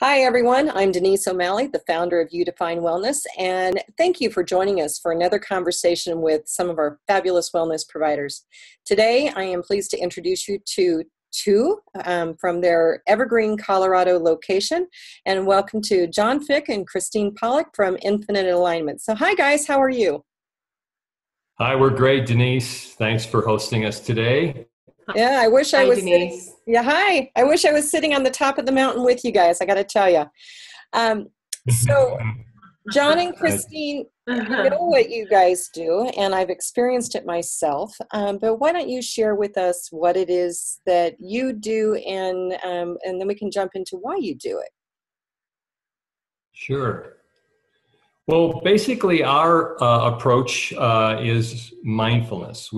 Hi, everyone. I'm Denise O'Malley, the founder of You Define Wellness, and thank you for joining us for another conversation with some of our fabulous wellness providers. Today, I am pleased to introduce you to two from their Evergreen, Colorado location, and welcome to John Fick and Christine Pollock from Infinite Alignment. So hi, guys. How are you? Hi, we're great, Denise. Thanks for hosting us today. Yeah, I wish I Hi, was Denise. sitting. Yeah, hi. I wish I was sitting on the top of the mountain with you guys. I got to tell you. So, John and Christine, I know what you guys do, and I've experienced it myself. But why don't you share with us what it is that you do, and then we can jump into why you do it. Sure. Well, basically, our approach is mindfulness.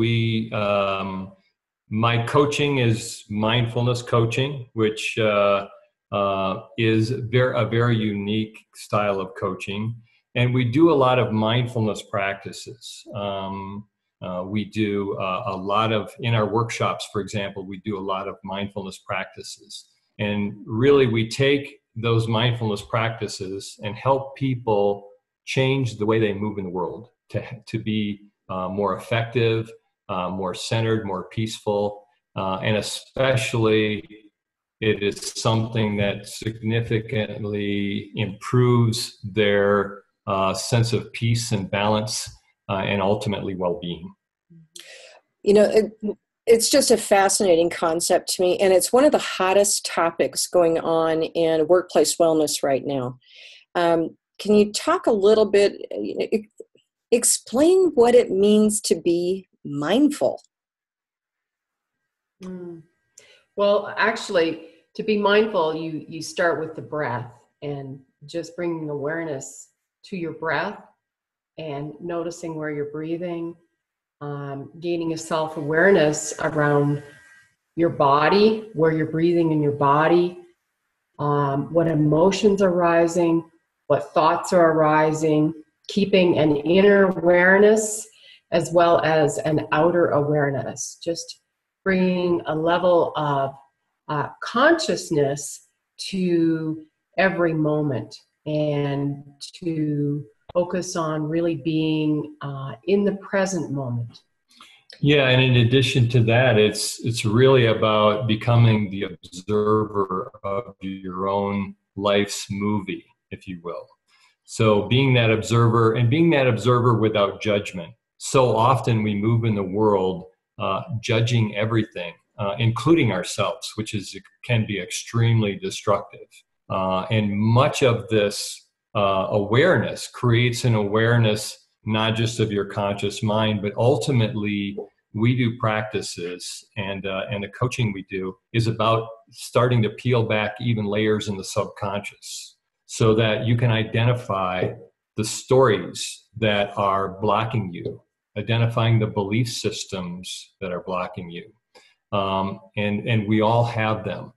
My coaching is mindfulness coaching, which is a very unique style of coaching. And we do a lot of mindfulness practices. We do a lot of, in our workshops, for example, we do a lot of mindfulness practices. And really, we take those mindfulness practices and help people change the way they move in the world to be more effective, more centered, more peaceful, and especially it is something that significantly improves their sense of peace and balance and ultimately well-being. You know, it's just a fascinating concept to me, and it's one of the hottest topics going on in workplace wellness right now. Can you talk a little bit, explain what it means to be mindful? Well, actually, to be mindful, you start with the breath and just bringing awareness to your breath and noticing where you're breathing, gaining a self-awareness around your body, where you're breathing in your body, what emotions are rising, what thoughts are arising, keeping an inner awareness as well as an outer awareness, just bringing a level of consciousness to every moment and to focus on really being in the present moment. Yeah, and in addition to that, it's really about becoming the observer of your own life's movie, if you will. So being that observer and being that observer without judgment. So often we move in the world judging everything, including ourselves, which can be extremely destructive. And much of this awareness creates an awareness not just of your conscious mind, but ultimately we do practices and the coaching we do is about starting to peel back even layers in the subconscious so that you can identify the stories that are blocking you, identifying the belief systems that are blocking you. And we all have them.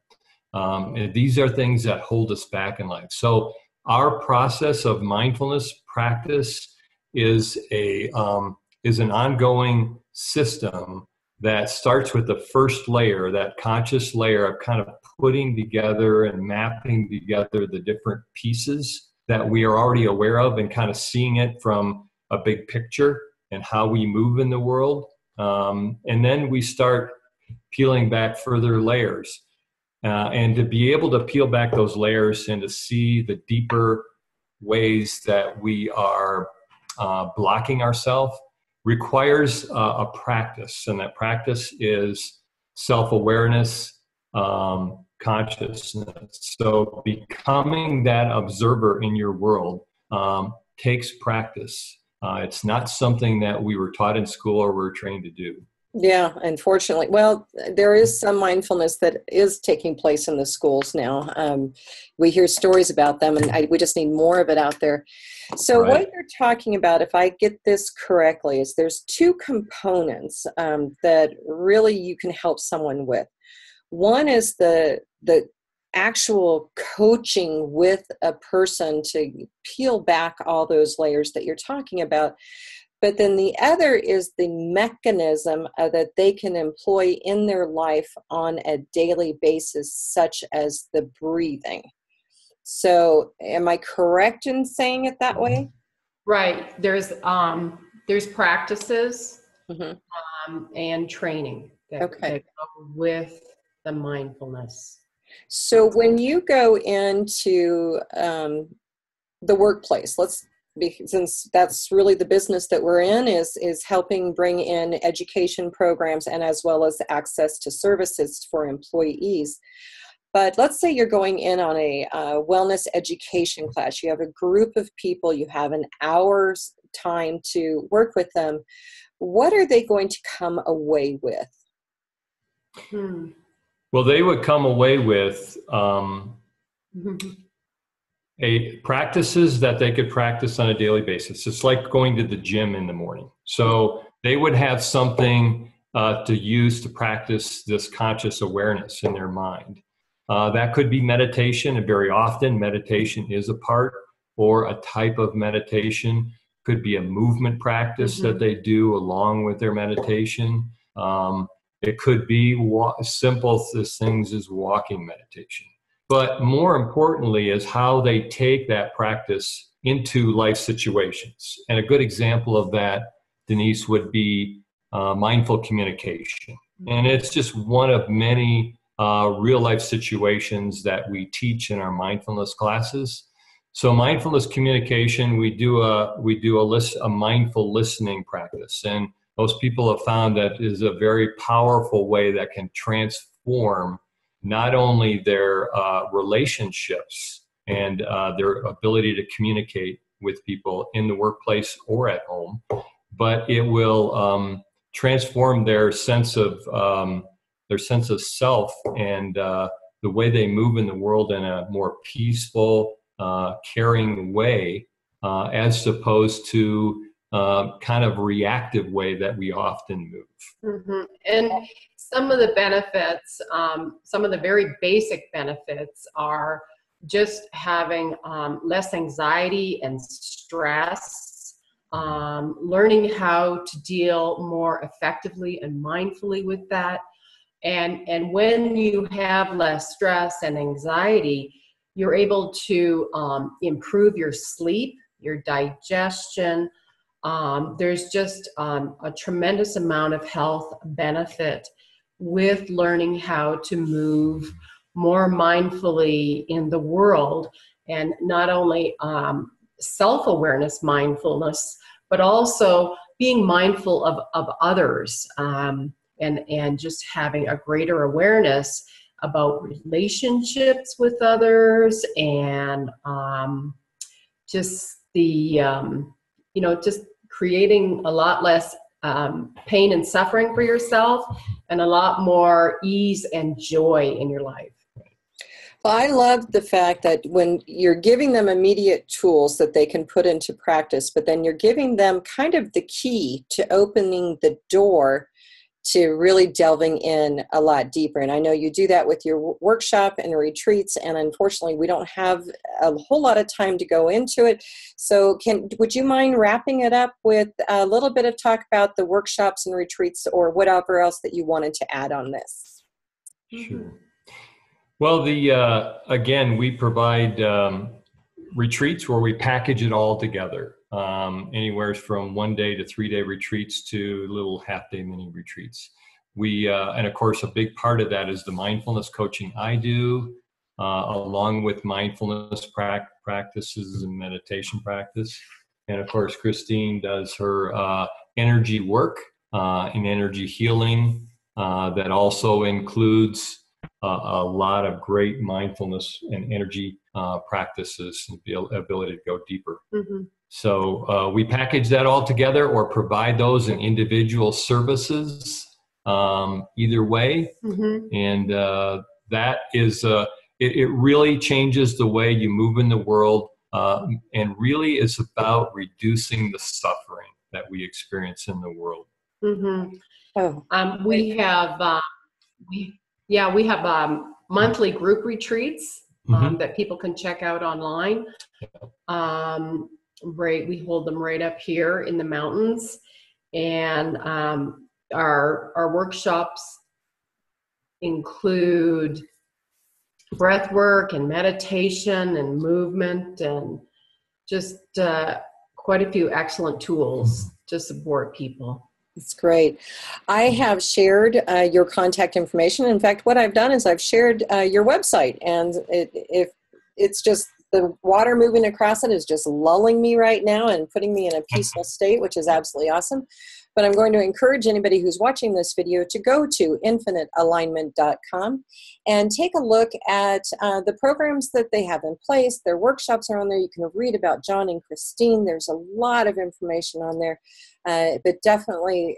And these are things that hold us back in life. So our process of mindfulness practice is an ongoing system that starts with the first layer, that conscious layer of kind of putting together and mapping together the different pieces that we are already aware of and kind of seeing it from a big picture and how we move in the world. And then we start peeling back further layers. And to be able to peel back those layers and to see the deeper ways that we are blocking ourselves requires a practice. And that practice is self-awareness, consciousness. So becoming that observer in your world takes practice. It's not something that we were taught in school or we're trained to do. Yeah, unfortunately. Well, there is some mindfulness that is taking place in the schools now. We hear stories about them, and we just need more of it out there. So Right. What you're talking about, if I get this correctly, is there's two components that really you can help someone with. One is the actual coaching with a person to peel back all those layers that you're talking about. But then the other is the mechanism that they can employ in their life on a daily basis, such as the breathing. So am I correct in saying it that way? Right. There's practices Mm-hmm. and training that Okay. go with the mindfulness. So when you go into the workplace, since that's really the business that we're in, is helping bring in education programs and as well as access to services for employees. But let's say you're going in on a wellness education class. You have a group of people, you have an hour's time to work with them. What are they going to come away with? Well, they would come away with practices that they could practice on a daily basis. It's like going to the gym in the morning. So they would have something to use to practice this conscious awareness in their mind. That could be meditation, and very often meditation is a part or a type of meditation. Could be a movement practice that they do along with their meditation. It could be simple things as walking meditation. But more importantly is how they take that practice into life situations. And a good example of that, Denise, would be mindful communication. And it's just one of many real life situations that we teach in our mindfulness classes. So mindfulness communication, we do a mindful listening practice. And most people have found that is a very powerful way that can transform not only their relationships and their ability to communicate with people in the workplace or at home, but it will transform their sense of self and the way they move in the world in a more peaceful, caring way, as opposed to kind of reactive way that we often move. And some of the benefits, some of the very basic benefits are just having less anxiety and stress, learning how to deal more effectively and mindfully with that. And when you have less stress and anxiety, you're able to improve your sleep, your digestion. There's just a tremendous amount of health benefit with learning how to move more mindfully in the world, and not only self-awareness mindfulness, but also being mindful of others, and just having a greater awareness about relationships with others, and just the just creating a lot less pain and suffering for yourself, and a lot more ease and joy in your life. Well, I love the fact that when you're giving them immediate tools that they can put into practice, but then you're giving them kind of the key to opening the door to really delving in a lot deeper. And I know you do that with your workshop and retreats, and unfortunately we don't have a whole lot of time to go into it. So would you mind wrapping it up with a little bit of talk about the workshops and retreats, or whatever else that you wanted to add on this? Sure. Well, again, we provide retreats where we package it all together. Anywhere from 1 day to 3 day retreats to little half-day mini retreats. And of course, a big part of that is the mindfulness coaching I do, along with mindfulness practices and meditation practice. And of course, Christine does her energy work and energy healing that also includes a lot of great mindfulness and energy practices and the ability to go deeper. So we package that all together or provide those in individual services, either way. And that is, it really changes the way you move in the world, and really is about reducing the suffering that we experience in the world. We have monthly group retreats that people can check out online. We hold them right up here in the mountains, and our workshops include breath work and meditation and movement and just quite a few excellent tools to support people. It's great. I have shared your contact information. In fact, what I've done is I've shared your website, and if it's just the water moving across it is just lulling me right now and putting me in a peaceful state, which is absolutely awesome. But I'm going to encourage anybody who's watching this video to go to infinitealignment.com and take a look at the programs that they have in place. Their workshops are on there. You can read about John and Christine. There's a lot of information on there. But definitely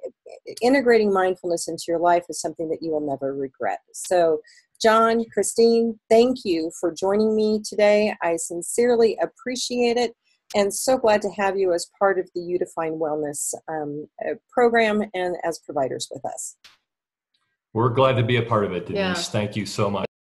integrating mindfulness into your life is something that you will never regret. So John, Christine, thank you for joining me today. I sincerely appreciate it. And so glad to have you as part of the Udefine Wellness program and as providers with us. We're glad to be a part of it, Denise. Yeah. Thank you so much.